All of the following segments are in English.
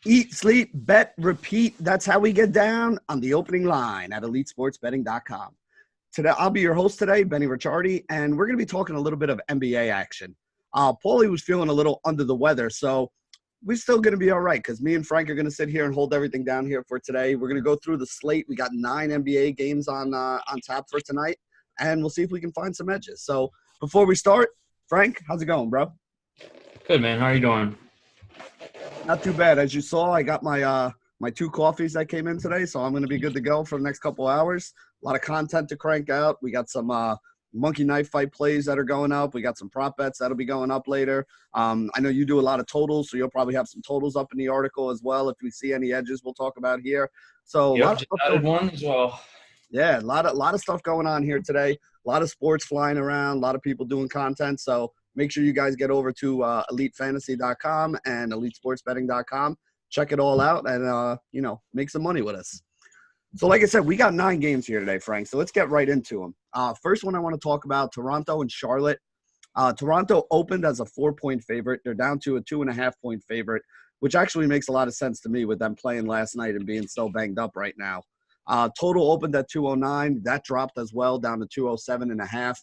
Eat, sleep, bet, repeat. That's how we get down on the opening line at elitesportsbetting.com. Today, I'll be your host today, Benny Ricciardi, and we're going to be talking a little bit of NBA action. Paulie was feeling a little under the weather, so we're still going to be all right because me and Frank are going to sit here and hold everything down here for today. We're going to go through the slate. We got 9 NBA games on tap for tonight, and we'll see if we can find some edges. So before we start, Frank, how's it going, bro? Good, man. How are you doing? Not too bad. As you saw, I got my 2 coffees that came in today, so I'm going to be good to go for the next couple hours. A lot of content to crank out. We got some monkey knife fight plays that are going up. We got some prop bets that'll be going up later. I know you do a lot of totals, so you'll probably have some totals up in the article as well. If we see any edges, we'll talk about here. So a lot of Just stuff added one as well. yeah, a lot of stuff going on here today. A lot of sports flying around. A lot of people doing content. So make sure you guys get over to elitefantasy.com and elitesportsbetting.com. Check it all out and, make some money with us. So like I said, we got 9 games here today, Frank. So let's get right into them. First one I want to talk about, Toronto and Charlotte. Toronto opened as a 4-point favorite. They're down to a 2.5-point favorite, which actually makes a lot of sense to me with them playing last night and being so banged up right now. Total opened at 209. That dropped as well down to 207.5.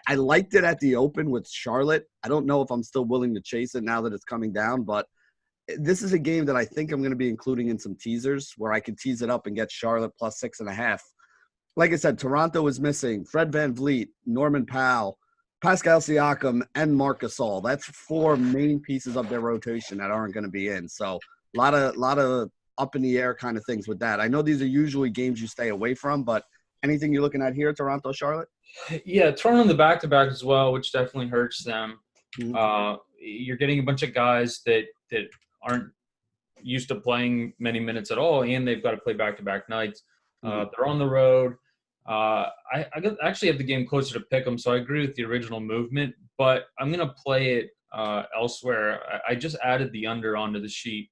I liked it at the open with Charlotte. I don't know if I'm still willing to chase it now that it's coming down, but this is a game that I think I'm going to be including in some teasers where I can tease it up and get Charlotte plus 6.5. Like I said, Toronto is missing Fred VanVleet, Norman Powell, Pascal Siakam, and Marc Gasol. That's 4 main pieces of their rotation that aren't going to be in. So a lot of up in the air kind of things with that. I know these are usually games you stay away from, but anything you're looking at here, Toronto, Charlotte? Yeah, Toronto in the back-to-back as well, which definitely hurts them. Mm-hmm. You're getting a bunch of guys that aren't used to playing many minutes at all, and they've got to play back-to-back nights. They're on the road. I actually have the game closer to pick them, so I agree with the original movement, but I'm going to play it elsewhere. I just added the under onto the sheet.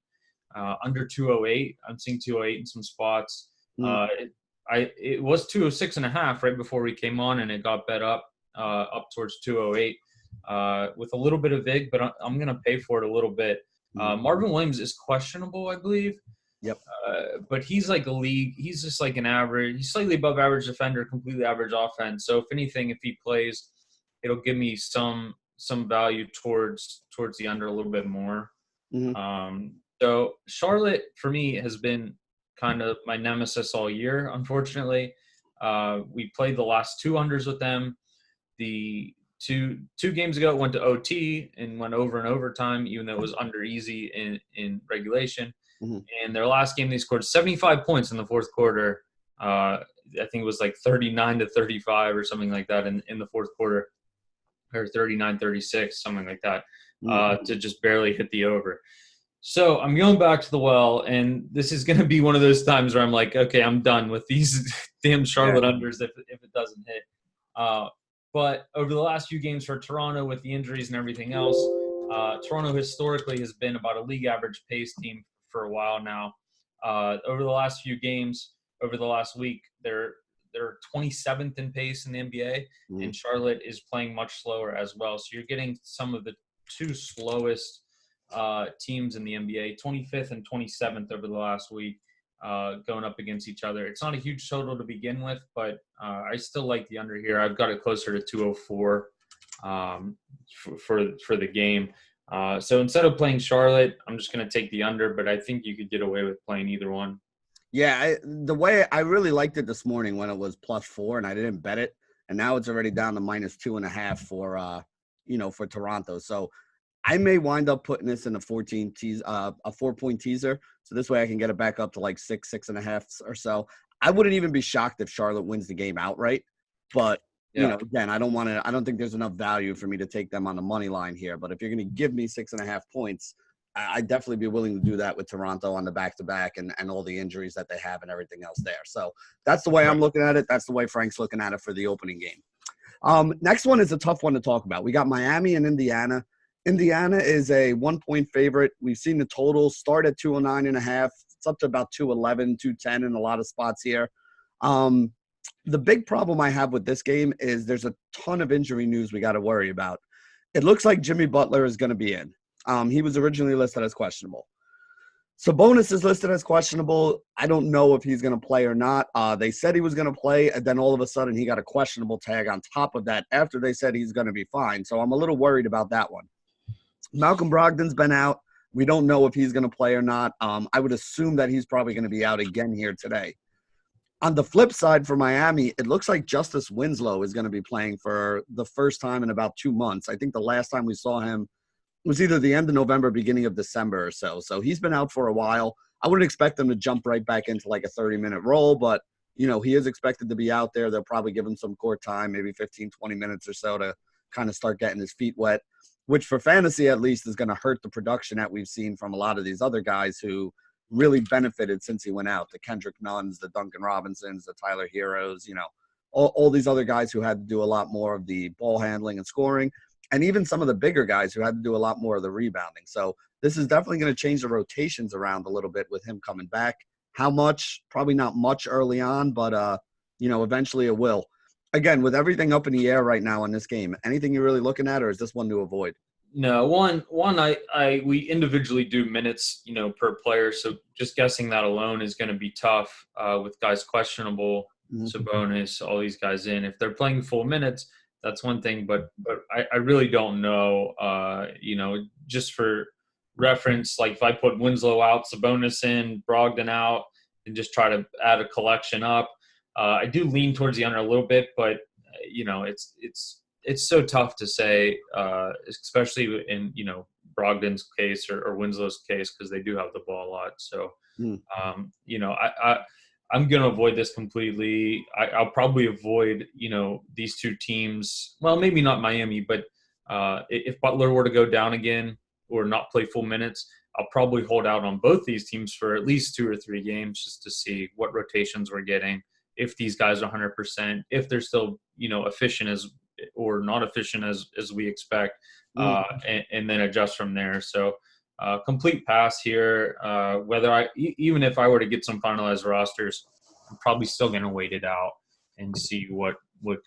Under 208. I'm seeing 208 in some spots. It was 206.5 right before we came on, and it got bet up towards 208 with a little bit of vig, but I'm going to pay for it a little bit. Marvin Williams is questionable, I believe. Yep. But he's like a league. He's just like an average. He's slightly above average defender, completely average offense. So if anything, if he plays, it'll give me some value towards the under a little bit more. So Charlotte for me has been kind of my nemesis all year. Unfortunately, we played the last 2 unders with them. The two games ago it went to OT and went over in overtime, even though it was under easy in regulation. And their last game, they scored 75 points in the fourth quarter. I think it was like 39-35 or something like that in the fourth quarter, or 39-36, something like that, to just barely hit the over. So I'm going back to the well, and this is going to be one of those times where I'm like, okay, I'm done with these damn Charlotte unders if it doesn't hit. But over the last few games for Toronto with the injuries and everything else, Toronto historically has been about a league average pace team for a while now. Over the last few games, over the last week, they're 27th in pace in the NBA, and Charlotte is playing much slower as well. So you're getting some of the 2 slowest teams in the NBA, 25th and 27th over the last week, going up against each other. It's not a huge total to begin with, but I still like the under here. I've got it closer to 204 for the game. So instead of playing Charlotte, I'm just going to take the under, but I think you could get away with playing either one. Yeah, the way I really liked it this morning when it was plus 4 and I didn't bet it, and now it's already down to minus 2.5 for Toronto. So I may wind up putting this in a 4-point teaser. So this way I can get it back up to like 6.5 or so. I wouldn't even be shocked if Charlotte wins the game outright. But, again, I don't think there's enough value for me to take them on the money line here. But if you're going to give me 6.5 points, I'd definitely be willing to do that with Toronto on the back-to-back and all the injuries that they have and everything else there. So that's the way I'm looking at it. That's the way Frank's looking at it for the opening game. Next one is a tough one to talk about. We got Miami and Indiana. Indiana is a 1-point favorite. We've seen the total start at 209.5. It's up to about 211, 210 in a lot of spots here. The big problem I have with this game is there's a ton of injury news we got to worry about. It looks like Jimmy Butler is going to be in. He was originally listed as questionable. Sabonis is listed as questionable. I don't know if he's going to play or not. They said he was going to play, and then all of a sudden he got a questionable tag on top of that after they said he's going to be fine. So I'm a little worried about that one. Malcolm Brogdon's been out. We don't know if he's going to play or not. I would assume that he's probably going to be out again here today. On the flip side for Miami, it looks like Justice Winslow is going to be playing for the first time in about 2 months. I think the last time we saw him was either the end of November, beginning of December or so. So he's been out for a while. I wouldn't expect him to jump right back into like a 30-minute role, but, he is expected to be out there. They'll probably give him some court time, maybe 15, 20 minutes or so to kind of start getting his feet wet, which for fantasy at least is going to hurt the production that we've seen from a lot of these other guys who really benefited since he went out. The Kendrick Nunns, the Duncan Robinsons, the Tyler Heroes, all these other guys who had to do a lot more of the ball handling and scoring. And even some of the bigger guys who had to do a lot more of the rebounding. So this is definitely going to change the rotations around a little bit with him coming back. How much? Probably not much early on, but, eventually it will. Again, with everything up in the air right now in this game, anything you're really looking at, or is this one to avoid? No, we individually do minutes, per player. So just guessing that alone is going to be tough with guys questionable, Sabonis, all these guys in. If they're playing full minutes, that's one thing, but I really don't know. Just for reference, like if I put Winslow out, Sabonis in, Brogdon out, and just try to add a collection up, I do lean towards the under a little bit, but it's so tough to say, especially in Brogdon's case or Winslow's case, because they do have the ball a lot. So I'm going to avoid this completely. I'll probably avoid, these two teams. Well, maybe not Miami, but if Butler were to go down again or not play full minutes, I'll probably hold out on both these teams for at least 2 or 3 games just to see what rotations we're getting, if these guys are 100%, if they're still, efficient or not efficient as we expect, and then adjust from there. So complete pass here. Even if I were to get some finalized rosters, I'm probably still going to wait it out and see what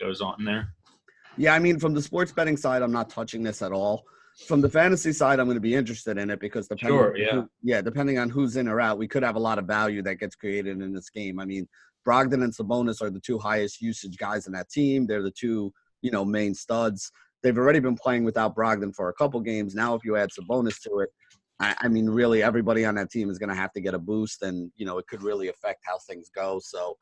goes on there. Yeah, I mean, from the sports betting side, I'm not touching this at all. From the fantasy side, I'm going to be interested in it because depending on who's in or out, we could have a lot of value that gets created in this game. I mean, Brogdon and Sabonis are the 2 highest usage guys in that team. They're the 2, main studs. They've already been playing without Brogdon for a couple games. Now, if you add Sabonis to it, I mean, really everybody on that team is going to have to get a boost, and, it could really affect how things go. So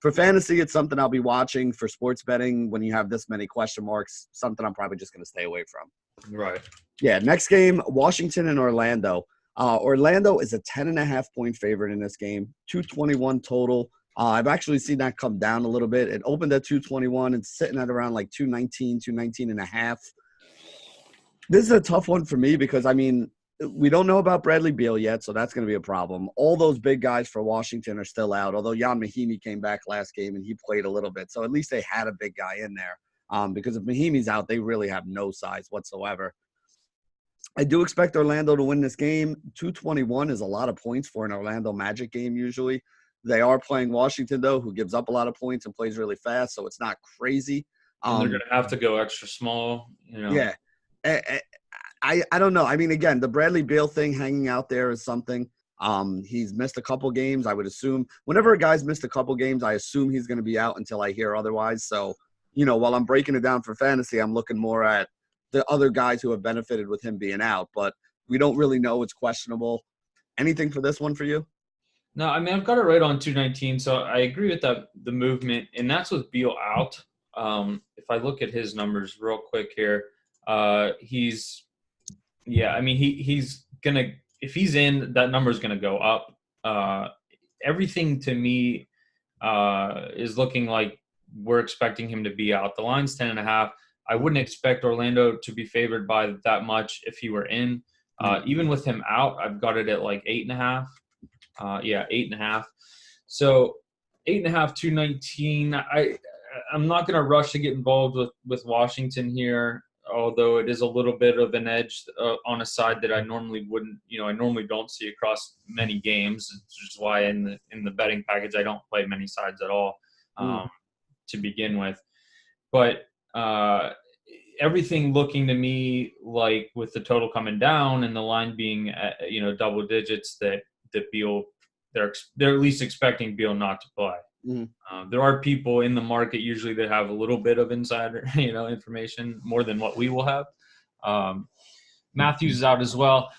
for fantasy, it's something I'll be watching. For sports betting, when you have this many question marks, something I'm probably just going to stay away from. Right. Yeah, next game, Washington and Orlando. Orlando is a 10.5-point favorite in this game, 221 total. I've actually seen that come down a little bit. It opened at 221 and sitting at around like 219 and a half. This is a tough one for me because, I mean, we don't know about Bradley Beal yet, so that's going to be a problem. All those big guys for Washington are still out, although Jan Mahimi came back last game and he played a little bit. So at least they had a big guy in there. Because if Mahimi's out, they really have no size whatsoever. I do expect Orlando to win this game. 221 is a lot of points for an Orlando Magic game usually. They are playing Washington, though, who gives up a lot of points and plays really fast, so it's not crazy. And they're going to have to go extra small, Yeah. I don't know. I mean, again, the Bradley Beal thing hanging out there is something. He's missed a couple games, I would assume. Whenever a guy's missed a couple games, I assume he's going to be out until I hear otherwise. So, while I'm breaking it down for fantasy, I'm looking more at the other guys who have benefited with him being out. But we don't really know. It's questionable. Anything for this one for you? No, I mean, I've got it right on 219, so I agree with that, the movement, and that's with Beal out. If I look at his numbers real quick here, he's going to – if he's in, that number is going to go up. Everything to me is looking like we're expecting him to be out. The line's 10.5. I wouldn't expect Orlando to be favored by that much if he were in. Even with him out, I've got it at like 8.5. 8.5. So 8.5, 219. I'm not going to rush to get involved with Washington here, although it is a little bit of an edge on a side that I normally wouldn't. I normally don't see across many games, which is why in the betting package I don't play many sides at all to begin with. But everything looking to me like with the total coming down and the line being at, double digits, that that Beal they're at least expecting Beal not to play. There are people in the market usually that have a little bit of insider, information more than what we will have. Matthews is out as well.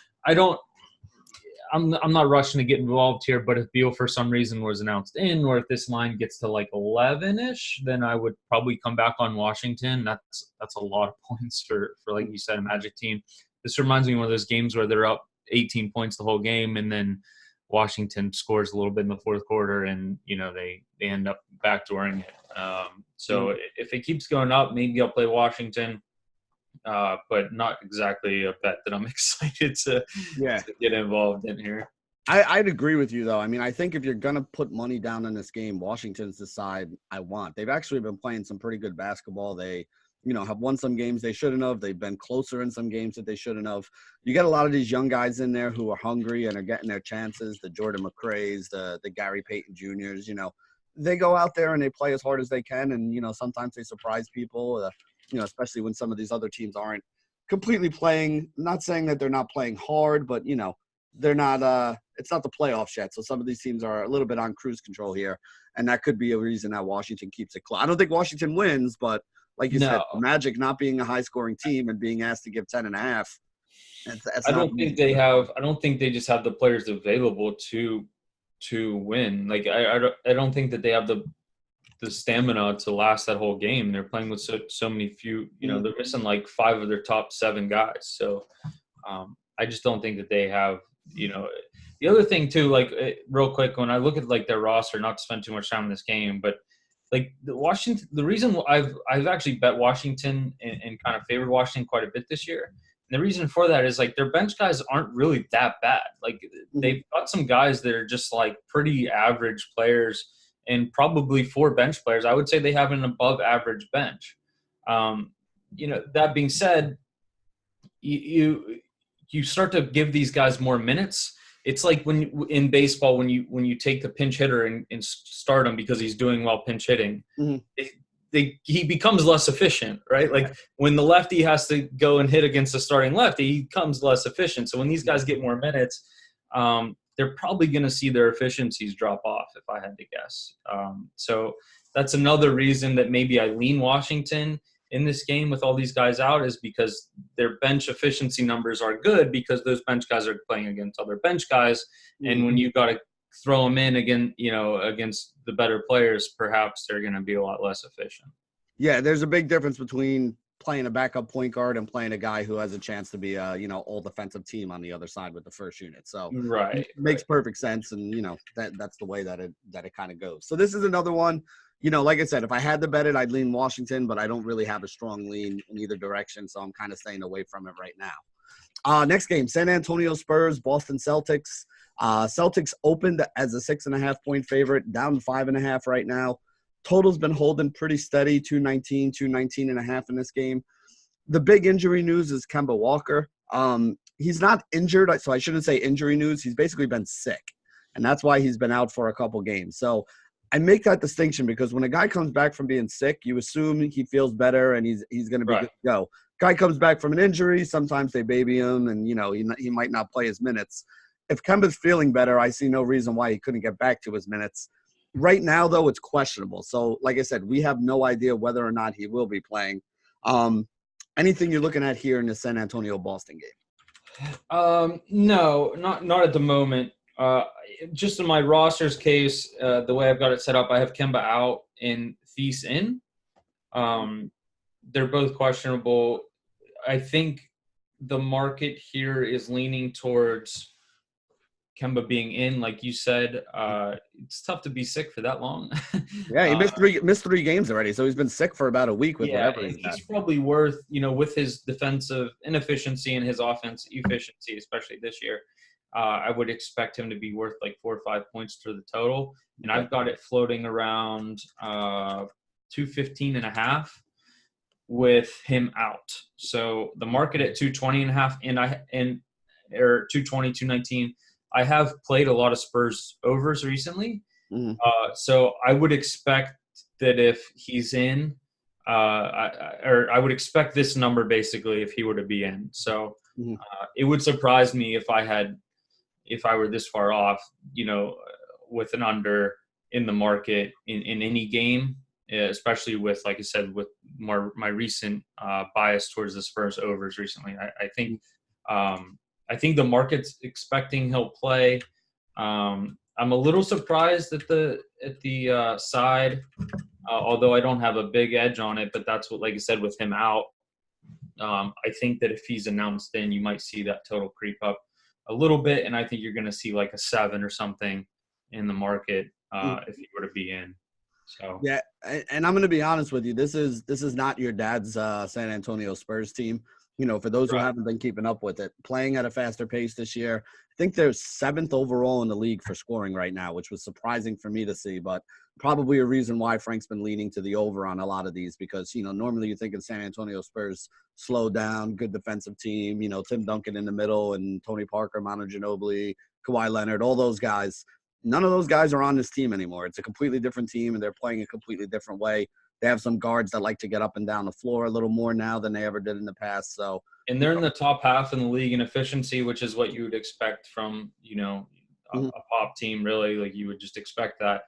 I'm not rushing to get involved here, but if Beal for some reason was announced in, or if this line gets to like 11-ish, then I would probably come back on Washington. That's a lot of points for like you said, a Magic team. This reminds me of one of those games where they're up 18 points the whole game, and then Washington scores a little bit in the fourth quarter, and they end up backdooring it. So if it keeps going up, maybe I'll play Washington. But not exactly a bet that I'm excited to get involved in here. I'd agree with you, though. I mean, I think if you're going to put money down in this game, Washington's the side I want. They've actually been playing some pretty good basketball. They, have won some games they shouldn't have. They've been closer in some games that they shouldn't have. You get a lot of these young guys in there who are hungry and are getting their chances, the Jordan McRae's, the Gary Payton Jr.'s, They go out there and they play as hard as they can, and, sometimes they surprise people, especially when some of these other teams aren't completely playing. I'm not saying that they're not playing hard, but, they're not it's not the playoffs yet. So some of these teams are a little bit on cruise control here, and that could be a reason that Washington keeps it close. I don't think Washington wins, but like you said, Magic not being a high-scoring team and being asked to give 10.5. I don't think they just have the players available to win. Like I don't think that they have the stamina to last that whole game. They're playing with so many few. They're missing like 5 of their top 7 guys. So I just don't think that they have. The other thing too, like real quick, when I look at like their roster, not to spend too much time in this game, but like Washington, the reason I've actually bet Washington and kind of favored Washington quite a bit this year. And the reason for that is like their bench guys aren't really that bad. Like they've got some guys that are just like pretty average players, and probably 4 bench players. I would say they have an above average bench. That being said, you start to give these guys more minutes. It's like when in baseball, when you take the pinch hitter and start him because he's doing well pinch hitting, he becomes less efficient, right? Like when the lefty has to go and hit against the starting lefty, he becomes less efficient. So when these guys get more minutes, they're probably going to see their efficiencies drop off, if I had to guess. So that's another reason that maybe I lean Washington in this game with all these guys out, is because their bench efficiency numbers are good because those bench guys are playing against other bench guys. And when you got to throw them in again, against the better players, perhaps they're going to be a lot less efficient. Yeah, there's a big difference between playing a backup point guard and playing a guy who has a chance to be a, all defensive team on the other side with the first unit. So it makes perfect sense. And, that's the way that it kind of goes. So this is another one, like I said, if I had to bet it, I'd lean Washington, but I don't really have a strong lean in either direction. So I'm kind of staying away from it right now. Next game, San Antonio Spurs, Boston Celtics. Celtics opened as a 6.5 point favorite, down 5.5 right now. Total's been holding pretty steady, 219.5 in this game. The big injury news is Kemba Walker. He's not injured, so I shouldn't say injury news. He's basically been sick, and that's why he's been out for a couple games. So I make that distinction because when a guy comes back from being sick, you assume he feels better and he's going to be good to go. Guy comes back from an injury, sometimes they baby him, and he might not play his minutes. If Kemba's feeling better, I see no reason why he couldn't get back to his minutes. Right now, though, it's questionable. So, like I said, we have no idea whether or not he will be playing. Anything you're looking at here in the San Antonio-Boston game? No, not at the moment. Just in my roster's case, the way I've got it set up, I have Kemba out and Thies in. They're both questionable. I think the market here is leaning towards Kemba being in, like you said. It's tough to be sick for that long. Yeah, he missed 3 games already, so he's been sick for about a week with whatever he's probably worth, with his defensive inefficiency and his offense efficiency, especially this year. I would expect him to be worth like 4 or 5 points to the total, and I've got it floating around 215.5 with him out. So the market at 220.5 or 220, 219. I have played a lot of Spurs overs recently. So I would expect that if he's in, I would expect this number basically if he were to be in. So it would surprise me if I had if I were this far off, with an under in the market in any game, especially with, like I said, with my recent bias towards the Spurs overs recently. I think the market's expecting he'll play. I'm a little surprised at the side, although I don't have a big edge on it. But that's what, like I said, with him out, I think that if he's announced in, you might see that total creep up a little bit, and I think you're going to see like a 7 or something in the market if he were to be in. So yeah, and I'm going to be honest with you. This is not your dad's San Antonio Spurs team. For those who haven't been keeping up with it, playing at a faster pace this year. I think they're 7th overall in the league for scoring right now, which was surprising for me to see, but probably a reason why Frank's been leaning to the over on a lot of these because, normally you think of San Antonio Spurs slow down, good defensive team, Tim Duncan in the middle and Tony Parker, Manu Ginobili, Kawhi Leonard, all those guys. None of those guys are on this team anymore. It's a completely different team, and they're playing a completely different way. They have some guards that like to get up and down the floor a little more now than they ever did in the past. So, and they're in the top half in the league in efficiency, which is what you would expect from, a pop team, really. Like, you would just expect that.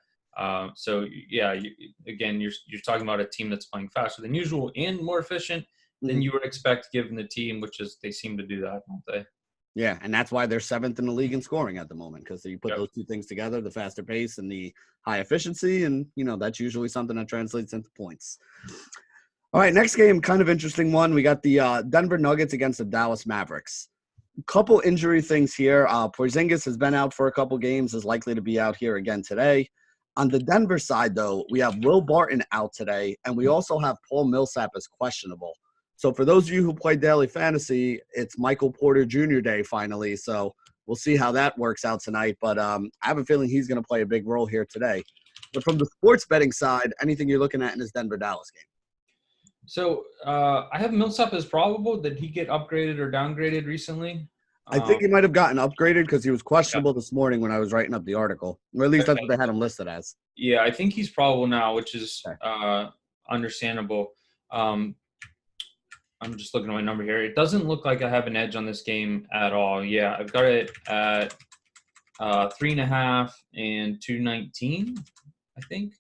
So, yeah, you're talking about a team that's playing faster than usual and more efficient than you would expect given the team, which is they seem to do that, don't they? Yeah, and that's why they're 7th in the league in scoring at the moment because you put those two things together, the faster pace and the high efficiency, and, that's usually something that translates into points. All right, next game, kind of interesting one. We got the Denver Nuggets against the Dallas Mavericks. Couple injury things here. Porzingis has been out for a couple games, is likely to be out here again today. On the Denver side, though, we have Will Barton out today, and we also have Paul Millsap as questionable. So for those of you who play daily fantasy, it's Michael Porter Jr. Day finally. So we'll see how that works out tonight. But I have a feeling he's going to play a big role here today. But from the sports betting side, anything you're looking at in this Denver-Dallas game? So I have Millsap as probable. Did he get upgraded or downgraded recently? I think he might have gotten upgraded because he was questionable this morning when I was writing up the article. Or at least that's what they had him listed as. Yeah, I think he's probable now, which is understandable. I'm just looking at my number here. It doesn't look like I have an edge on this game at all. Yeah, I've got it at 3.5 and 219, I think.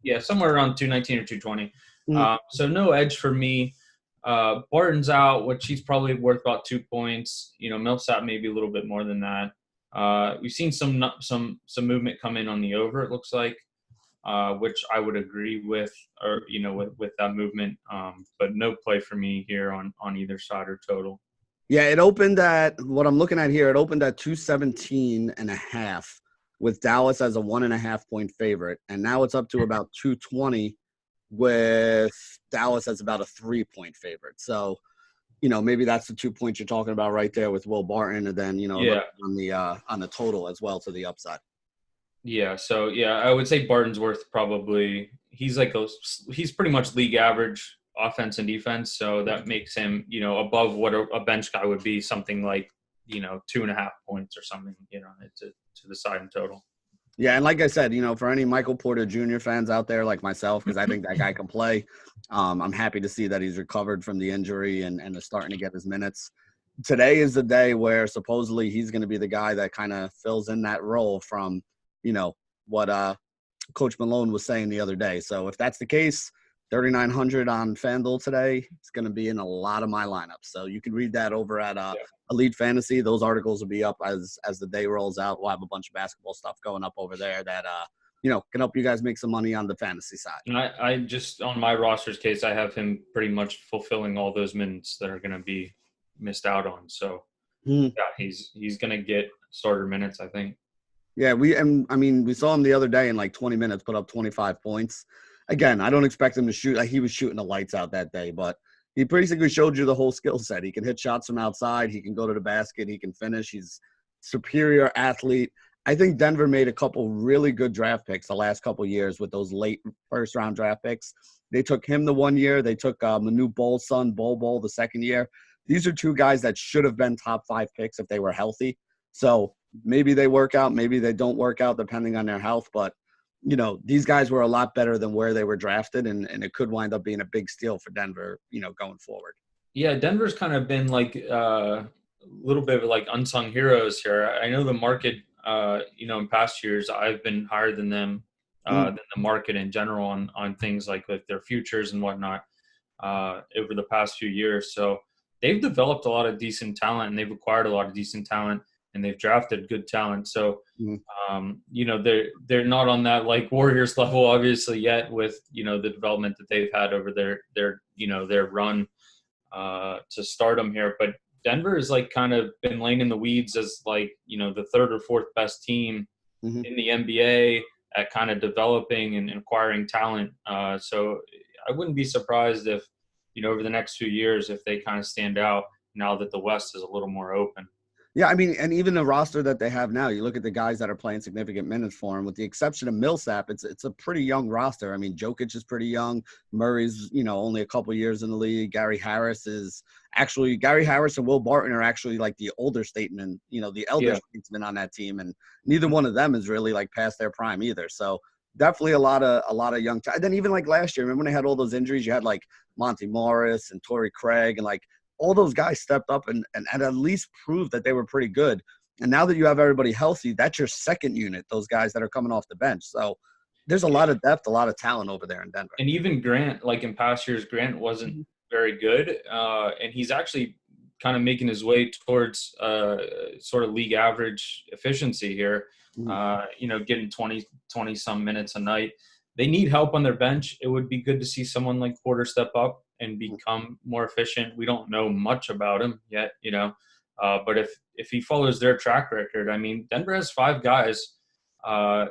Yeah, somewhere around 219 or 220. So no edge for me. Barton's out, which he's probably worth about 2 points. Millsap maybe a little bit more than that. We've seen some movement come in on the over, it looks like. Which I would agree with, or with that movement, but no play for me here on either side or total. Yeah, it opened at what I'm looking at here. It opened at 217.5 with Dallas as a 1.5 point favorite, and now it's up to about 220 with Dallas as about a 3 point favorite. So, maybe that's the 2 points you're talking about right there with Will Barton, and then on the total as well to the upside. Yeah, so I would say Barton's worth probably he's pretty much league average offense and defense, so that makes him above what a bench guy would be, something like 2.5 points or something to the side in total. Yeah, and like I said, for any Michael Porter Jr. fans out there like myself, because I think that guy can play, I'm happy to see that he's recovered from the injury and is starting to get his minutes. Today is the day where supposedly he's going to be the guy that kind of fills in that role from what Coach Malone was saying the other day. So if that's the case, 3,900 on FanDuel today, it's going to be in a lot of my lineups. So you can read that over at Elite Fantasy. Those articles will be up as the day rolls out. We'll have a bunch of basketball stuff going up over there that can help you guys make some money on the fantasy side. And I just, on my roster's case, I have him pretty much fulfilling all those minutes that are going to be missed out on. So he's going to get starter minutes, I think. Yeah, we saw him the other day in like 20 minutes put up 25 points. Again, I don't expect him to shoot. Like, he was shooting the lights out that day, but he basically showed you the whole skill set. He can hit shots from outside. He can go to the basket. He can finish. He's superior athlete. I think Denver made a couple really good draft picks the last couple years with those late first-round draft picks. They took him the 1 year. They took Manu Bol's son, Bol, the second year. These are two guys that should have been top 5 picks if they were healthy. So maybe they work out, maybe they don't work out depending on their health. But, these guys were a lot better than where they were drafted, and it could wind up being a big steal for Denver, going forward. Yeah, Denver's kind of been like little bit of like unsung heroes here. I know the market, in past years, I've been higher than them, Mm, than the market in general on things like their futures and whatnot over the past few years. So they've developed a lot of decent talent, and they've acquired a lot of decent talent, and they've drafted good talent. So mm. they're not on that like Warriors level obviously yet with the development that they've had over their run to stardom here. But Denver has like kind of been laying in the weeds as like the third or fourth best team Hmm. in the NBA at kind of developing and acquiring talent. So I wouldn't be surprised if over the next few years if they kind of stand out now that the West is a little more open. Yeah, I mean, and even the roster that they have now, you look at the guys that are playing significant minutes for him, with the exception of Millsap, it's a pretty young roster. I mean, Jokic is pretty young. Murray's, only a couple years in the league. Gary Harris and Will Barton are actually like the older statesmen, the elder Yeah. statesmen on that team, and neither one of them is really like past their prime either. So definitely a lot of young. And then even like last year, remember when they had all those injuries? You had like Monty Morris and Torrey Craig and like all those guys stepped up and at least proved that they were pretty good. And now that you have everybody healthy, that's your second unit, those guys that are coming off the bench. So there's a lot of depth, a lot of talent over there in Denver. And even Grant, like in past years, Grant wasn't very good. And he's actually kind of making his way towards sort of league average efficiency here, getting 20 some minutes a night. They need help on their bench. It would be good to see someone like Porter step up and become more efficient. We don't know much about him yet, but if he follows their track record, I mean, Denver has 5 guys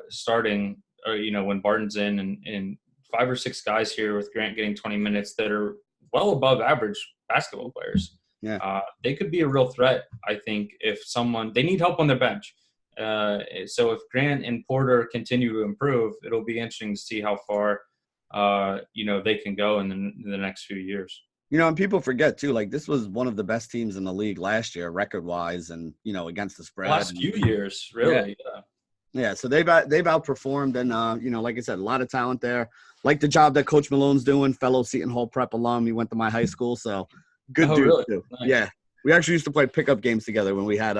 starting, when Barton's in, and 5 or 6 guys here with Grant getting 20 minutes that are well above average basketball players. Yeah. They could be a real threat, I think, if they need help on their bench. So if Grant and Porter continue to improve, it'll be interesting to see how far they can go in the next few years. And people forget too, like this was one of the best teams in the league last year, record-wise, and against the spread. Last few years, really. Yeah, so they've outperformed, and like I said, a lot of talent there. Like the job that Coach Malone's doing, fellow Seton Hall Prep alum. He went to my high school, so good dude really? too. Nice. Yeah, we actually used to play pickup games together when we had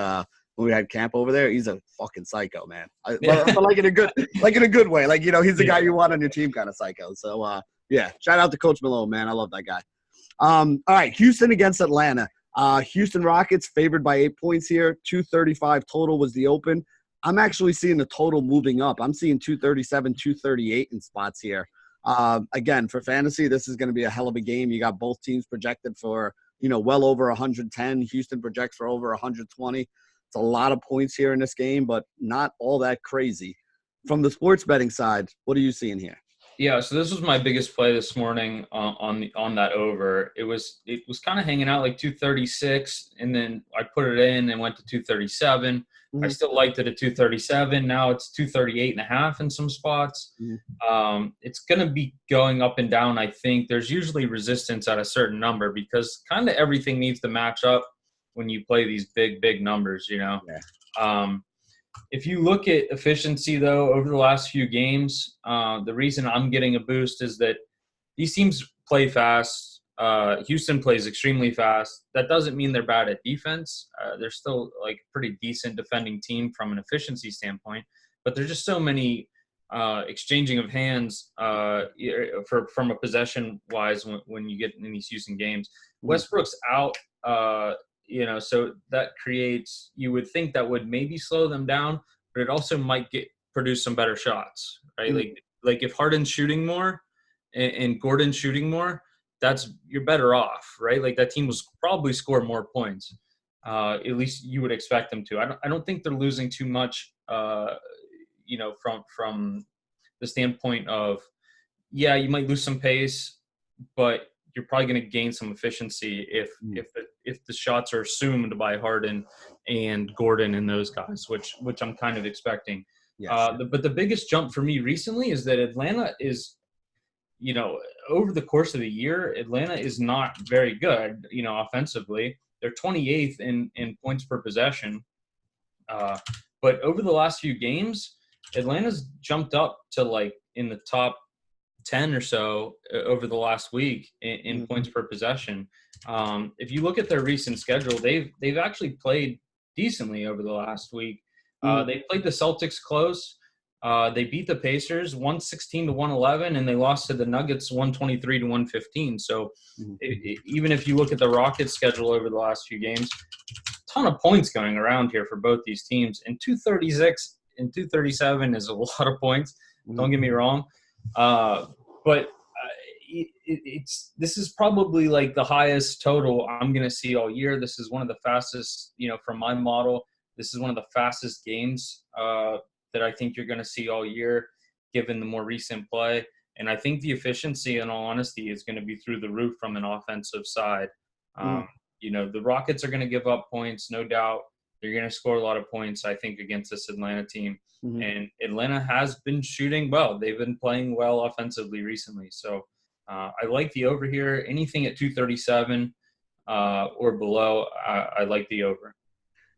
camp over there. He's a fucking psycho, man. But like in a good way. Like he's the guy you want on your team, kind of psycho. So yeah, shout out to Coach Malone, man. I love that guy. All right, Houston against Atlanta. Houston Rockets favored by 8 points here. 235 total was the open. I'm actually seeing the total moving up. I'm seeing 237, 238 in spots here. Again, for fantasy, this is going to be a hell of a game. You got both teams projected for, well over 110. Houston projects for over 120. It's a lot of points here in this game, but not all that crazy. From the sports betting side, what are you seeing here? Yeah, so this was my biggest play this morning on that over. It was kind of hanging out like 236, and then I put it in and went to 237. Mm-hmm. I still liked it at 237. Now it's 238.5 in some spots. Mm-hmm. It's going to be going up and down. I think there's usually resistance at a certain number because kind of everything needs to match up when you play these big numbers. Yeah. If you look at efficiency, though, over the last few games, the reason I'm getting a boost is that these teams play fast. Houston plays extremely fast. That doesn't mean they're bad at defense. They're still like a pretty decent defending team from an efficiency standpoint. But there's just so many exchanging of hands from a possession-wise when you get in these Houston games. Westbrook's out. So that creates – you would think that would maybe slow them down, but it also might produce some better shots, right? Mm-hmm. Like if Harden's shooting more and Gordon's shooting more, you're better off, right? Like that team will probably score more points. At least you would expect them to. I don't think they're losing too much, from the standpoint of, yeah, you might lose some pace, but – you're probably going to gain some efficiency if the shots are assumed by Harden and Gordon and those guys, which I'm kind of expecting. Yes. But the biggest jump for me recently is that Atlanta is, over the course of the year, Atlanta is not very good, offensively. They're 28th in points per possession. But over the last few games, Atlanta's jumped up to like in the top 10 or so over the last week in points per possession. If you look at their recent schedule, they've actually played decently over the last week. They played the Celtics close. They beat the Pacers 116-111, and they lost to the Nuggets 123-115. So even if you look at the Rockets' schedule over the last few games, ton of points going around here for both these teams. And 236 and 237 is a lot of points. Don't get me wrong. But this is probably like the highest total I'm going to see all year. This is one of the fastest, from my model, this is one of the fastest games that I think you're going to see all year, given the more recent play. And I think the efficiency, in all honesty, is going to be through the roof from an offensive side. The Rockets are going to give up points, no doubt. They're going to score a lot of points, I think, against this Atlanta team. And Atlanta has been shooting well. They've been playing well offensively recently. So I like the over here. Anything at 237 or below, I like the over.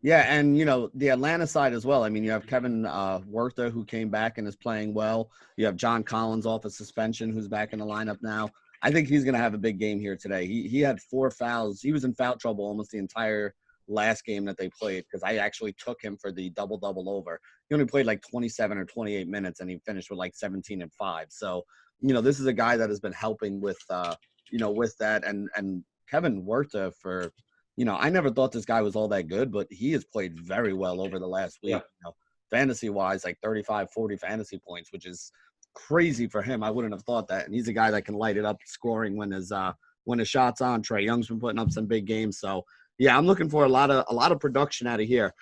Yeah, and, the Atlanta side as well. I mean, you have Kevin Huerter, who came back and is playing well. You have John Collins off of suspension, who's back in the lineup now. I think he's going to have a big game here today. He had 4 fouls. He was in foul trouble almost the entire last game that they played, because I actually took him for the double-double over. He only played like 27 or 28 minutes, and he finished with like 17 and 5. So, this is a guy that has been helping with, with that. And Kevin Huerter for – I never thought this guy was all that good, but he has played very well over the last week. Yeah. Fantasy-wise, like 35, 40 fantasy points, which is crazy for him. I wouldn't have thought that. And he's a guy that can light it up scoring when his shot's on. Trae Young's been putting up some big games. So, yeah, I'm looking for a lot of production out of here.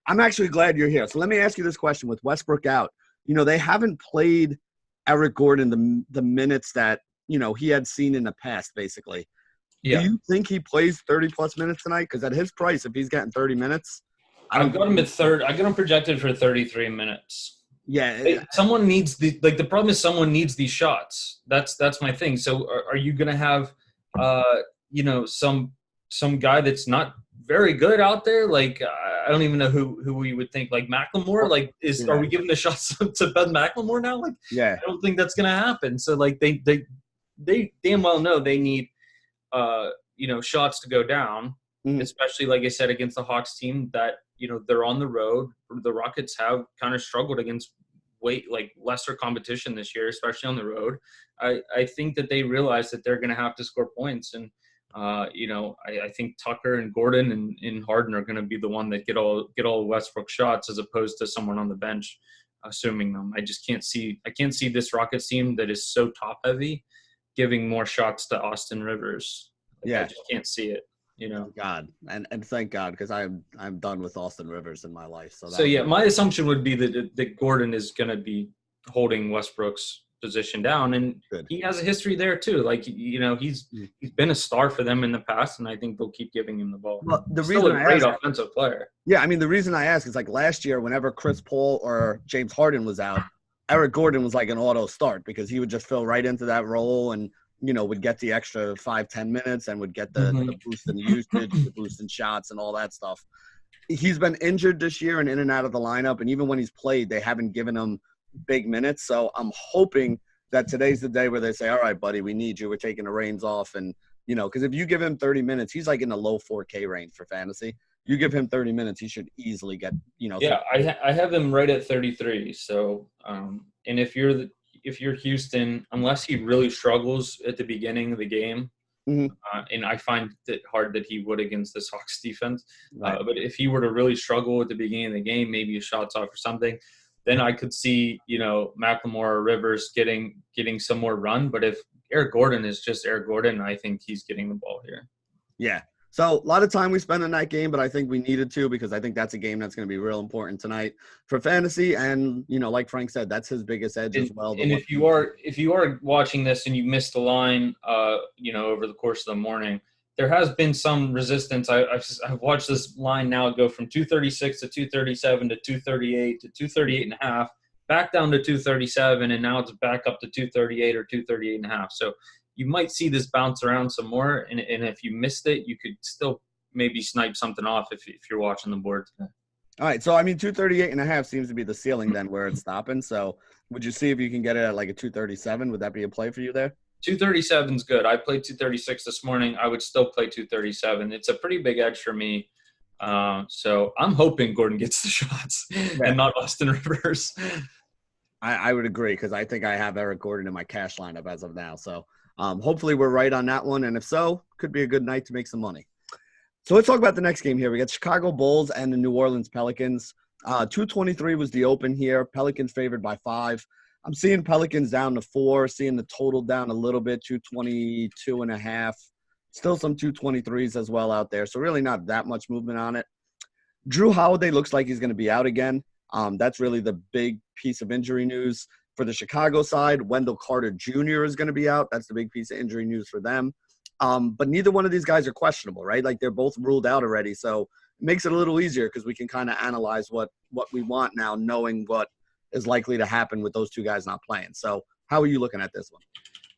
I'm actually glad you're here. So let me ask you this question. With Westbrook out, they haven't played Eric Gordon the minutes that, he had seen in the past, basically. Yeah. Do you think he plays 30-plus minutes tonight? Because at his price, if he's getting 30 minutes – I've got him at third. I got him projected for 33 minutes. Yeah. Someone needs the problem is someone needs these shots. That's my thing. So are you going to have, some guy that's not very good out there? Like, I don't even know who we would think, like McLemore. Like, are we giving the shots to Ben McLemore now? Like, yeah, I don't think that's going to happen. So like they damn well know they need shots to go down, especially like I said against the Hawks team that they're on the road. The Rockets have kind of struggled against lesser competition this year, especially on the road. I think that they realize that they're going to have to score points, and I think Tucker and Gordon and Harden are going to be the one that get all Westbrook shots as opposed to someone on the bench assuming them. I can't see this Rockets team that is so top heavy giving more shots to Austin Rivers. I just can't see it. God, and thank God, because I'm done with Austin Rivers in my life. So my assumption would be that Gordon is going to be holding Westbrook's position down, and he has a history there too. Like he's been a star for them in the past, and I think they'll keep giving him the ball. Well, still a great offensive player. Yeah, I mean the reason I ask is like last year, whenever Chris Paul or James Harden was out, Eric Gordon was like an auto start because he would just fill right into that role and. Would get the extra 5-10 minutes and would get the boost in usage, the boost in shots and all that stuff. He's been injured this year and in and out of the lineup. And even when he's played, they haven't given him big minutes. So I'm hoping that today's the day where they say, all right, buddy, we need you. We're taking the reins off. And, because if you give him 30 minutes, he's like in the low 4K range for fantasy. You give him 30 minutes, he should easily get, Yeah, I have him right at 33. So, and if you're Houston, unless he really struggles at the beginning of the game, and I find it hard that he would against this Hawks defense, but if he were to really struggle at the beginning of the game, maybe a shot's off or something, then I could see, McLemore or Rivers getting some more run. But if Eric Gordon is just Eric Gordon, I think he's getting the ball here. Yeah. So a lot of time we spent in that game, but I think we needed to because I think that's a game that's going to be real important tonight for fantasy. And, like Frank said, that's his biggest edge as well. And if you are watching this and you missed the line, over the course of the morning, there has been some resistance. I've watched this line now go from 236 to 237 to 238 to 238.5, back down to 237, and now it's back up to 238 or 238.5. So you might see this bounce around some more, and if you missed it, you could still maybe snipe something off if you're watching the board today. All right, so 238.5 seems to be the ceiling then where it's stopping. So would you see if you can get it at like a 237? Would that be a play for you there? 237 is good. I played 236 this morning. I would still play 237. It's a pretty big edge for me. So I'm hoping Gordon gets the shots and not Austin Rivers. I would agree because I think I have Eric Gordon in my cash lineup as of now. So hopefully we're right on that one. And if so, could be a good night to make some money. So let's talk about the next game here. We got Chicago Bulls and the New Orleans Pelicans. 223 was the open here. Pelicans favored by 5. I'm seeing Pelicans down to 4, seeing the total down a little bit, 222.5. Still some 223s as well out there. So really not that much movement on it. Drew Holiday looks like he's going to be out again. That's really the big piece of injury news. For the Chicago side, Wendell Carter Jr. is going to be out. That's the big piece of injury news for them. But neither one of these guys are questionable, right? Like they're both ruled out already. So it makes it a little easier because we can kind of analyze what we want now, knowing what is likely to happen with those two guys not playing. So how are you looking at this one?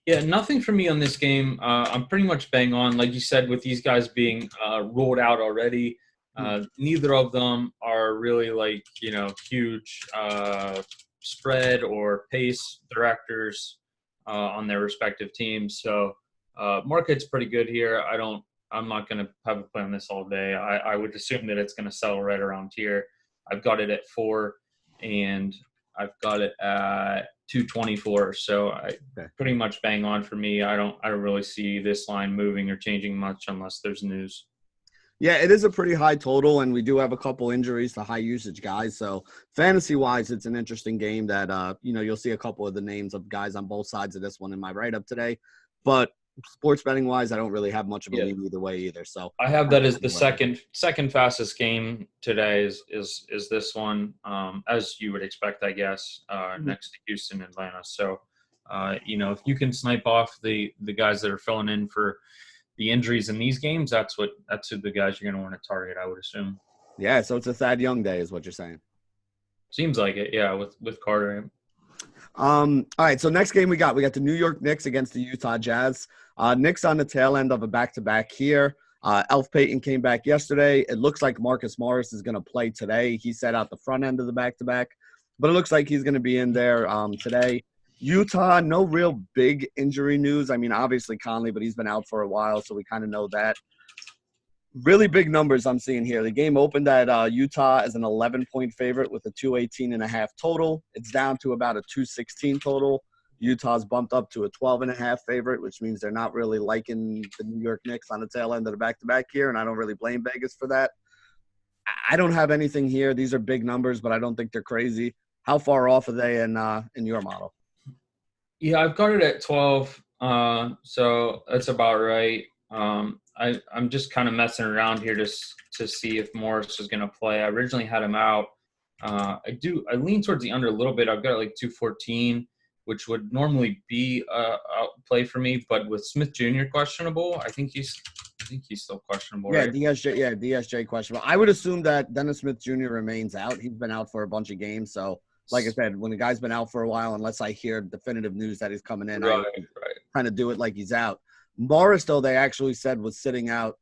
Yeah, nothing for me on this game. I'm pretty much bang on. Like you said, with these guys being ruled out already, neither of them are really like, huge spread or pace directors on their respective teams. So market's pretty good here. I'm not going to have a play on this all day. I would assume that it's going to settle right around here. I've got it at 4, and I've got it at 224. So pretty much bang on for me. I don't really see this line moving or changing much unless there's news. Yeah, it is a pretty high total, and we do have a couple injuries to high usage guys. So fantasy-wise, it's an interesting game that, you'll see a couple of the names of guys on both sides of this one in my write-up today. But sports betting-wise, I don't really have much of a lead either way either. So I have that as the second fastest game today is this one, as you would expect, I guess, next to Houston, Atlanta. So, if you can snipe off the guys that are filling in for the injuries in these games, that's who the guys you're going to want to target, I would assume. Yeah, so it's a Thad Young day is what you're saying. Seems like it, yeah, with Carter. All right, so next game we got the New York Knicks against the Utah Jazz. Knicks on the tail end of a back-to-back here. Elf Payton came back yesterday. It looks like Marcus Morris is going to play today. He sat out the front end of the back-to-back, but it looks like he's going to be in there today. Utah, no real big injury news. I mean, obviously Conley, but he's been out for a while, so we kind of know that. Really big numbers I'm seeing here. The game opened at Utah as an 11-point favorite with a 218.5 total. It's down to about a 216 total. Utah's bumped up to a 12.5 favorite, which means they're not really liking the New York Knicks on the tail end of the back-to-back here, and I don't really blame Vegas for that. I don't have anything here. These are big numbers, but I don't think they're crazy. How far off are they in your model? Yeah, I've got it at 12, so that's about right. I'm just kind of messing around here to see if Morris is going to play. I originally had him out. I lean towards the under a little bit. I've got like 214, which would normally be a play for me, but with Smith Jr. questionable, I think he's still questionable. Yeah, right? DSJ questionable. I would assume that Dennis Smith Jr. remains out. He's been out for a bunch of games, so. Like I said, when a guy's been out for a while, unless I hear definitive news that he's coming in, I kind of do it like he's out. Morris, though, they actually said was sitting out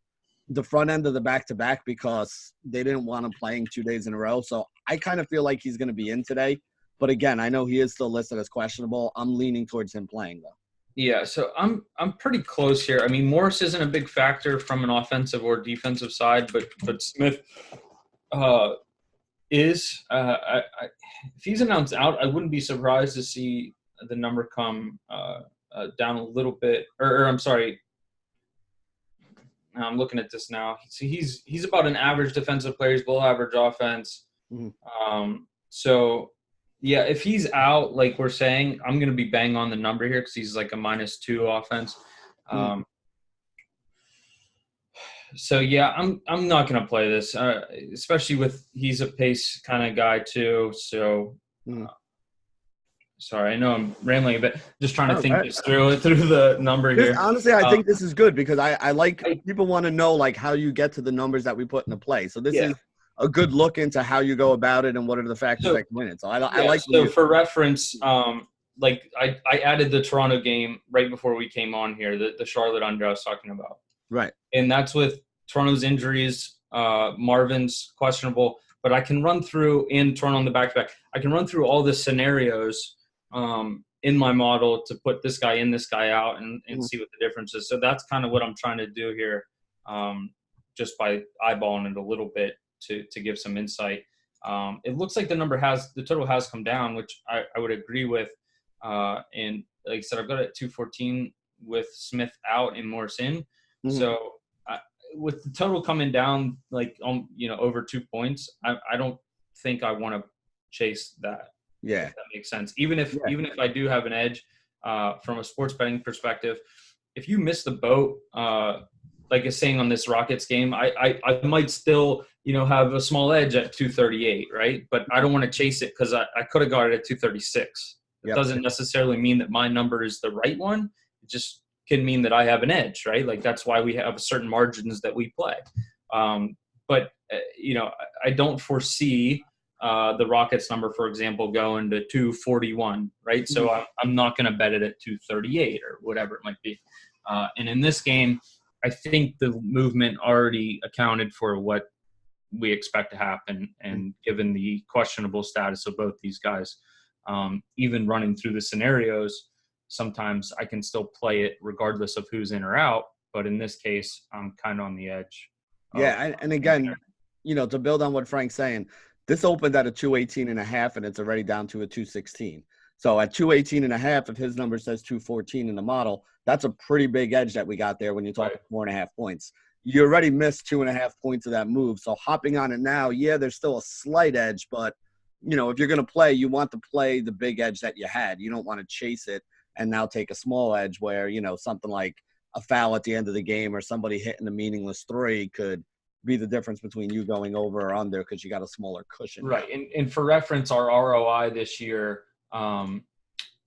the front end of the back-to-back because they didn't want him playing 2 days in a row. So I kind of feel like he's going to be in today. But, again, I know he is still listed as questionable. I'm leaning towards him playing, though. Yeah, so I'm pretty close here. I mean, Morris isn't a big factor from an offensive or defensive side, but Smith is if he's announced out, I wouldn't be surprised to see the number come down a little bit. Or I'm sorry, I'm looking at this now. So he's about an average defensive player. He's below average offense. Mm-hmm. So yeah, if he's out, like we're saying, I'm going to be bang on the number here because he's like a -2 offense. Mm-hmm. So yeah, I'm not gonna play this, especially with he's a pace kind of guy too. So sorry, I know I'm rambling a bit. Just trying to think this through the number here. Honestly, I think this is good because I like people want to know like how you get to the numbers that we put into play. So this is a good look into how you go about it and what are the factors that can win it. So I like. So for reference, like I added the Toronto game right before we came on here, the Charlotte under I was talking about. Right. And that's with Toronto's injuries, Marvin's questionable, but I can run through in Toronto on the back-to-back. I can run through all the scenarios in my model to put this guy in, this guy out, and Mhm. see what the difference is. So that's kind of what I'm trying to do here, just by eyeballing it a little bit to give some insight. It looks like the total has come down, which I would agree with. And like I said, I've got it at 214 with Smith out and Morris in. Mhm. So with the total coming down, like over 2 points, I don't think I want to chase that. Yeah. If that makes sense. Even if I do have an edge from a sports betting perspective, if you miss the boat, like I saying on this Rockets game, I might still have a small edge at 238, right? But I don't want to chase it because I could have got it at 236. It Yep. doesn't necessarily mean that my number is the right one. It just can mean that I have an edge, right? Like that's why we have certain margins that we play. But I don't foresee the Rockets number, for example, going to 241, right? So I'm not going to bet it at 238 or whatever it might be. And in this game, I think the movement already accounted for what we expect to happen. And given the questionable status of both these guys, even running through the scenarios, sometimes I can still play it regardless of who's in or out. But in this case, I'm kind of on the edge. Yeah. And again, to build on what Frank's saying, this opened at a 218.5 and it's already down to a 216. So at 218.5, if his number says 214 in the model, that's a pretty big edge that we got there when you're talking 4.5 points. You already missed 2.5 points of that move. So hopping on it now, there's still a slight edge, but if you're going to play, you want to play the big edge that you had. You don't want to chase it and now take a small edge where, something like a foul at the end of the game or somebody hitting a meaningless three could be the difference between you going over or under because you got a smaller cushion. Right. And for reference, our ROI this year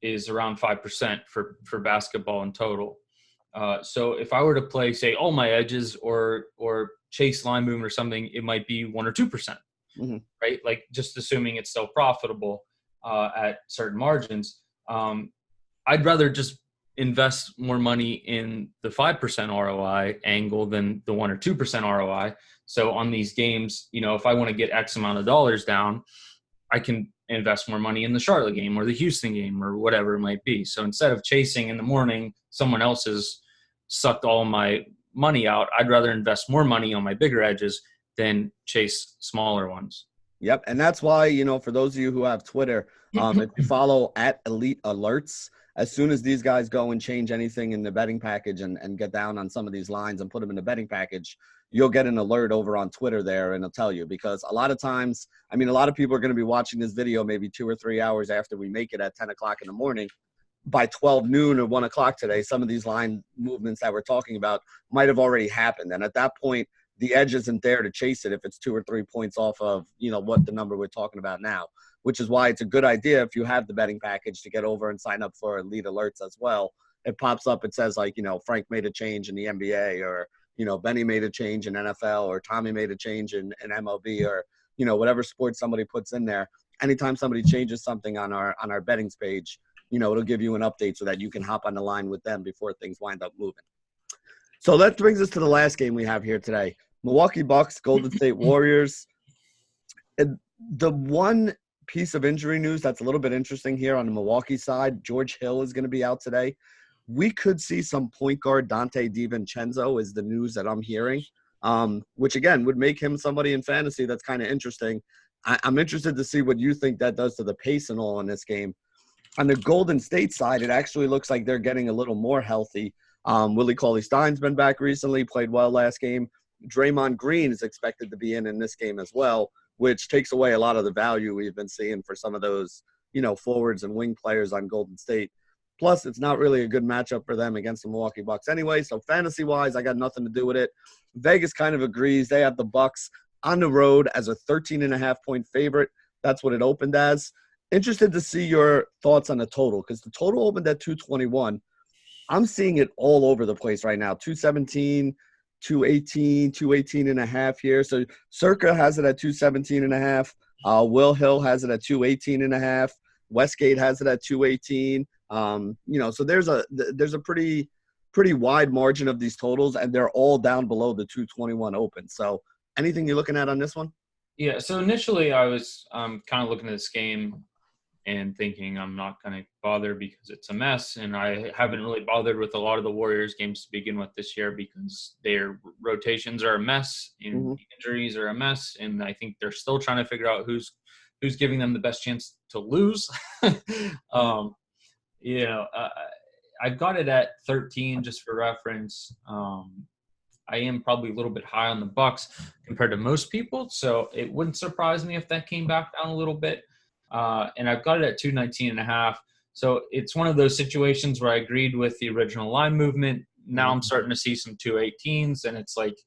is around 5% for basketball in total. So if I were to play, say, all my edges or chase line movement or something, it might be 1 or 2%, right? Like just assuming it's still profitable at certain margins. I'd rather just invest more money in the 5% ROI angle than the 1 or 2% ROI. So on these games, if I want to get X amount of dollars down, I can invest more money in the Charlotte game or the Houston game or whatever it might be. So instead of chasing in the morning, someone else has sucked all my money out. I'd rather invest more money on my bigger edges than chase smaller ones. Yep. And that's why, for those of you who have Twitter, if you follow at Elite Alerts, as soon as these guys go and change anything in the betting package and get down on some of these lines and put them in the betting package, you'll get an alert over on Twitter there and it'll tell you. Because a lot of times, a lot of people are going to be watching this video maybe 2 or 3 hours after we make it at 10 o'clock in the morning. By 12 noon or 1 o'clock today, some of these line movements that we're talking about might have already happened. And at that point, the edge isn't there to chase it if it's 2 or 3 points off of, what the number we're talking about now, which is why it's a good idea if you have the betting package to get over and sign up for Elite Alerts as well. It pops up, it says like, Frank made a change in the NBA or, Benny made a change in NFL or Tommy made a change in MLB or, whatever sport somebody puts in there. Anytime somebody changes something on our bettings page, it'll give you an update so that you can hop on the line with them before things wind up moving. So that brings us to the last game we have here today. Milwaukee Bucks, Golden State Warriors. And the one piece of injury news that's a little bit interesting here on the Milwaukee side, George Hill is going to be out today. We could see some point guard Dante DiVincenzo is the news that I'm hearing, which, again, would make him somebody in fantasy that's kind of interesting. I'm interested to see what you think that does to the pace and all in this game. On the Golden State side, it actually looks like they're getting a little more healthy. Willie Cauley-Stein's been back recently, played well last game. Draymond Green is expected to be in this game as well, which takes away a lot of the value we've been seeing for some of those, forwards and wing players on Golden State. Plus, it's not really a good matchup for them against the Milwaukee Bucks anyway. So fantasy-wise, I got nothing to do with it. Vegas kind of agrees. They have the Bucks on the road as a 13.5-point favorite. That's what it opened as. Interested to see your thoughts on the total because the total opened at 221. I'm seeing it all over the place right now. 217, 218, 218.5 here. So Circa has it at 217.5. Will Hill has it at 218.5. Westgate has it at 218. So there's a pretty wide margin of these totals, and they're all down below the 221 open. So anything you're looking at on this one? Yeah. So initially, I was kind of looking at this game and thinking I'm not going to bother because it's a mess. And I haven't really bothered with a lot of the Warriors games to begin with this year because their rotations are a mess and injuries are a mess. And I think they're still trying to figure out who's giving them the best chance to lose. You know, I've got it at 13 just for reference. I am probably a little bit high on the Bucks compared to most people, so it wouldn't surprise me if that came back down a little bit. And I've got it at 219.5. So it's one of those situations where I agreed with the original line movement. Now I'm starting to see some 218s, and it's like,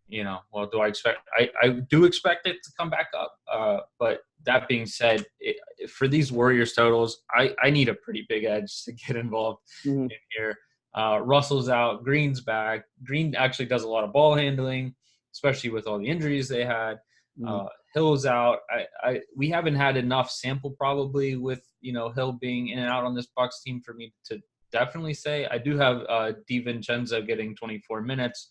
you know, well, do I expect? I do expect it to come back up. But that being said, for these Warriors totals, I need a pretty big edge to get involved in here. Russell's out. Green's back. Green actually does a lot of ball handling, especially with all the injuries they had. Hill's out. We haven't had enough sample probably with, you know, Hill being in and out on this Bucks team for me to definitely say. I do have DiVincenzo getting 24 minutes.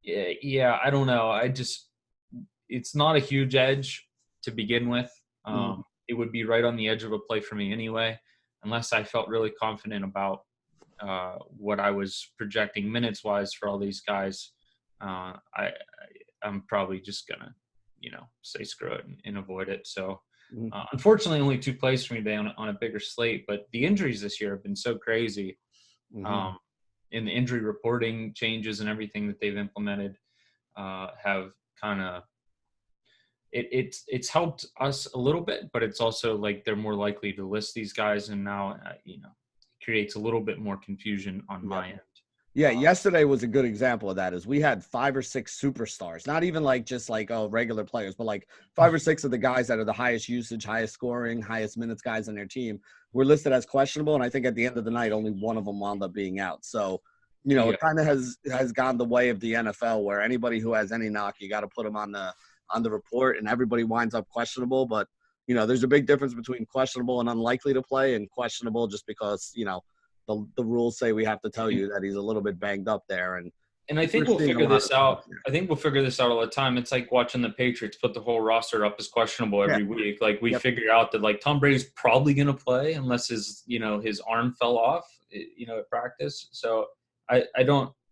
Yeah, I don't know. It's not a huge edge to begin with. It would be right on the edge of a play for me anyway, unless I felt really confident about what I was projecting minutes wise for all these guys. I'm probably just gonna, you know, say screw it and avoid it. So unfortunately, only 2 plays for me today on a bigger slate. But the injuries this year have been so crazy. In the injury reporting changes and everything that they've implemented have kind of it's helped us a little bit, but it's also like they're more likely to list these guys, and now you know, creates a little bit more confusion on my end. Yeah, yesterday was a good example of that. Is we had 5 or 6 superstars, not even like just like regular players, but like 5 or 6 of the guys that are the highest usage, highest scoring, highest minutes guys on their team were listed as questionable. And I think at the end of the night, only one of them wound up being out. So, you know, it kind of has gone the way of the NFL, where anybody who has any knock, you got to put them on the report, and everybody winds up questionable. But you know, there's a big difference between questionable and unlikely to play, and questionable just because, you know, the rules say we have to tell you that he's a little bit banged up there. And I think we'll figure this out. I think we'll figure this out all the time. It's like watching the Patriots put the whole roster up as questionable every week. Like we figure out that like Tom Brady's probably going to play unless his arm fell off, you know, at practice. So I don't –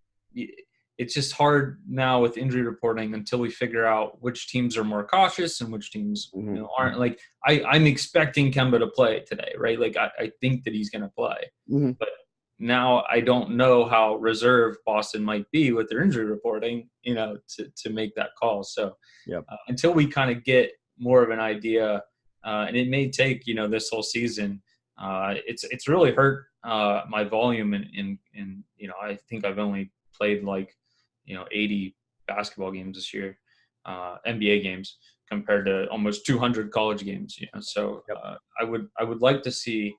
it's just hard now with injury reporting until we figure out which teams are more cautious and which teams you know, aren't. Like I'm expecting Kemba to play today, right? Like I think that he's going to play. But now I don't know how reserved Boston might be with their injury reporting, you know, to make that call. So until we kind of get more of an idea, and it may take, you know, this whole season, it's really hurt my volume. And, you know, I think I've only played like, you know, 80 basketball games this year, NBA games, compared to almost 200 college games, you know. So I would like to see,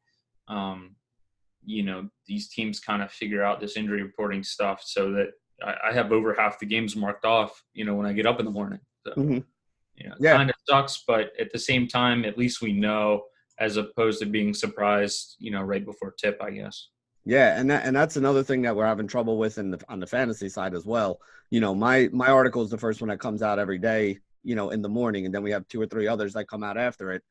you know, these teams kind of figure out this injury reporting stuff so that I have over half the games marked off, you know, when I get up in the morning. So, you know, it kind of sucks, but at the same time, at least we know, as opposed to being surprised, you know, right before tip, I guess. Yeah, and that's another thing that we're having trouble with on the fantasy side as well. You know, my article is the first one that comes out every day, you know, in the morning, and then we have 2 or 3 others that come out after it.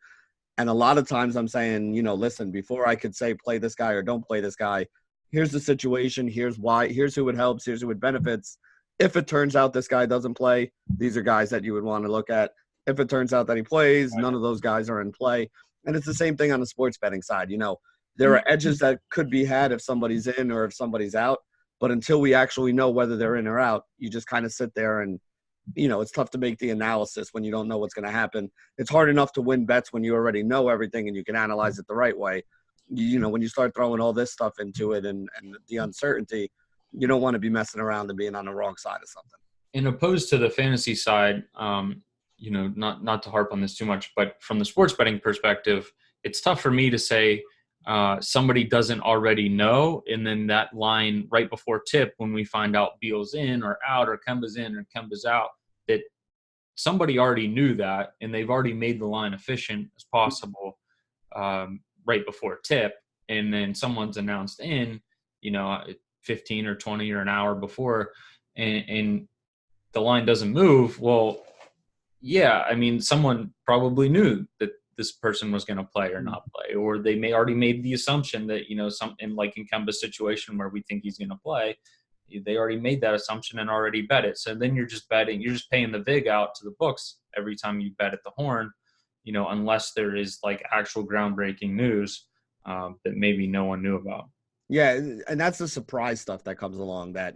And a lot of times I'm saying, you know, listen, before I could say play this guy or don't play this guy, here's the situation, here's why, here's who it helps, here's who it benefits. If it turns out this guy doesn't play, these are guys that you would want to look at. If it turns out that he plays, none of those guys are in play. And it's the same thing on the sports betting side. You know, there are edges that could be had if somebody's in or if somebody's out. But until we actually know whether they're in or out, you just kind of sit there and, you know, it's tough to make the analysis when you don't know what's going to happen. It's hard enough to win bets when you already know everything and you can analyze it the right way. You know, when you start throwing all this stuff into it and the uncertainty, you don't want to be messing around and being on the wrong side of something. And opposed to the fantasy side, you know, not to harp on this too much, but from the sports betting perspective, it's tough for me to say somebody doesn't already know, and then that line right before tip, when we find out Beal's in or out or Kemba's in or Kemba's out, that somebody already knew that and they've already made the line efficient as possible right before tip, and then someone's announced in, you know, 15 or 20 or an hour before, and the line doesn't move. Well, yeah, I mean, someone probably knew that this person was going to play or not play, or they may already made the assumption that, something like in Kemba's situation where we think he's going to play, they already made that assumption and already bet it. So then you're just paying the vig out to the books every time you bet at the horn, unless there is like actual groundbreaking news that maybe no one knew about. Yeah, and that's the surprise stuff that comes along that,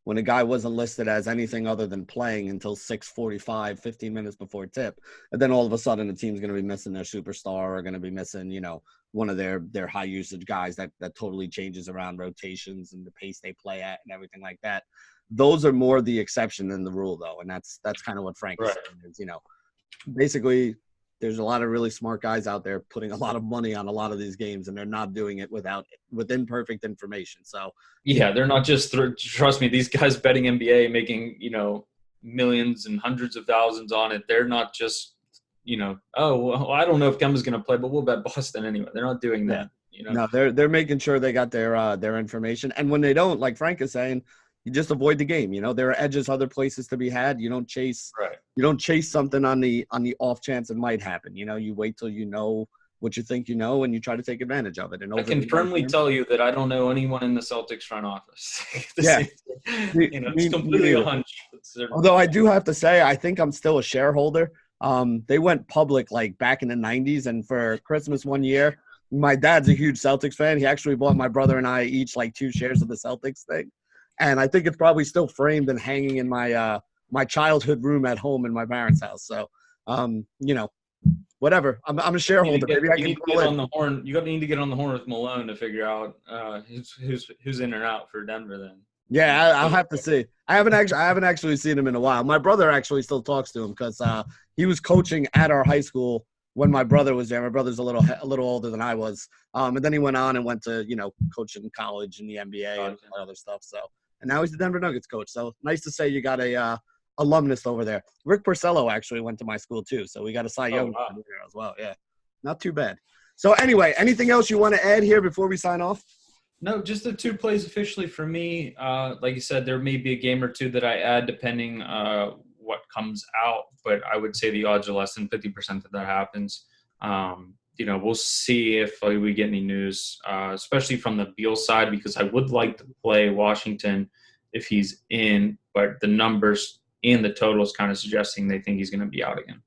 when a guy wasn't listed as anything other than playing until 6:45, 15 minutes before tip, and then all of a sudden the team's going to be missing their superstar or going to be missing, one of their high usage guys that totally changes around rotations and the pace they play at and everything like that. Those are more the exception than the rule, though, and that's kind of what Frank is saying is, basically there's a lot of really smart guys out there putting a lot of money on a lot of these games, and they're not doing it with imperfect information. So yeah, they're not just trust me, these guys betting NBA making, millions and hundreds of thousands on it. They're not just, oh, well, I don't know if Kemba's going to play, but we'll bet Boston anyway. They're not doing that. No, they're making sure they got their information. And when they don't, like Frank is saying, you just avoid the game. There are edges, other places to be had. You don't chase something on the off chance it might happen. You wait till what you think and you try to take advantage of it. And I can firmly tell you that I don't know anyone in the Celtics front office. It's completely a hunch. Although I do have to say, I think I'm still a shareholder. They went public like back in the 90s, and for Christmas one year, my dad's a huge Celtics fan. He actually bought my brother and I each like 2 shares of the Celtics thing. And I think it's probably still framed and hanging in my my childhood room at home in my parents' house. So, whatever. I'm a shareholder. Maybe I can call on the horn. You need to get on the horn with Malone to figure out who's in and out for Denver. Then. Yeah, I'll have to see. I haven't actually seen him in a while. My brother actually still talks to him because he was coaching at our high school when my brother was there. My brother's a little older than I was, and then he went on and went to coach in college and the NBA and other stuff. So. And now he's the Denver Nuggets coach. So nice to say you got a alumnus over there. Rick Porcello actually went to my school too. So we got a Cy Young there as well. Yeah, not too bad. So anyway, anything else you want to add here before we sign off? No, just the 2 plays officially for me. Like you said, there may be a game or 2 that I add depending what comes out. But I would say the odds are less than 50% that happens. We'll see if we get any news, especially from the Beal side, because I would like to play Washington if he's in, but the numbers and the totals kind of suggesting they think he's going to be out again.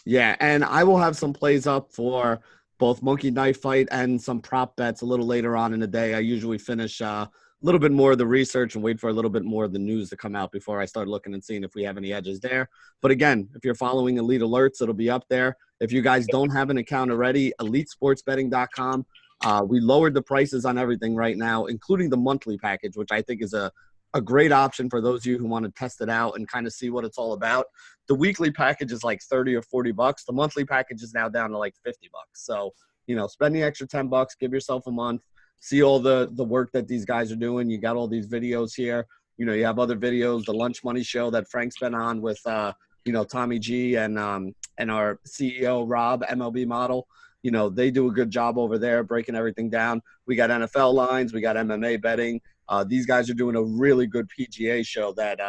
Yeah, and I will have some plays up for both Monkey Knife Fight and some prop bets a little later on in the day. I usually finish a little bit more of the research and wait for a little bit more of the news to come out before I start looking and seeing if we have any edges there. But again, if you're following Elite Alerts, it'll be up there. If you guys don't have an account already, elitesportsbetting.com. We lowered the prices on everything right now, including the monthly package, which I think is a great option for those of you who want to test it out and kind of see what it's all about. The weekly package is like $30 or $40. The monthly package is now down to like $50. So, spend the extra $10, give yourself a month, see all the work that these guys are doing. You got all these videos here. You have other videos, the Lunch Money Show that Frank's been on with, Tommy G and our CEO, Rob, MLB model. They do a good job over there breaking everything down. We got NFL lines. We got MMA betting. These guys are doing a really good PGA show that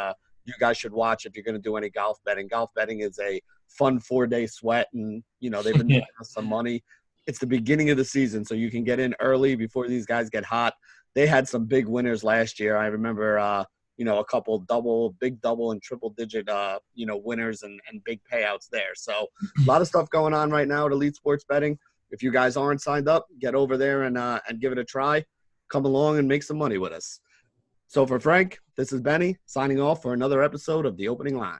you guys should watch if you're going to do any golf betting. Golf betting is a fun 4-day sweat, and, they've been making us some money. It's the beginning of the season, so you can get in early before these guys get hot. They had some big winners last year. I remember, a couple big double and triple digit, winners and big payouts there. So a lot of stuff going on right now at Elite Sports Betting. If you guys aren't signed up, get over there and give it a try. Come along and make some money with us. So for Frank, this is Benny signing off for another episode of The Opening Line.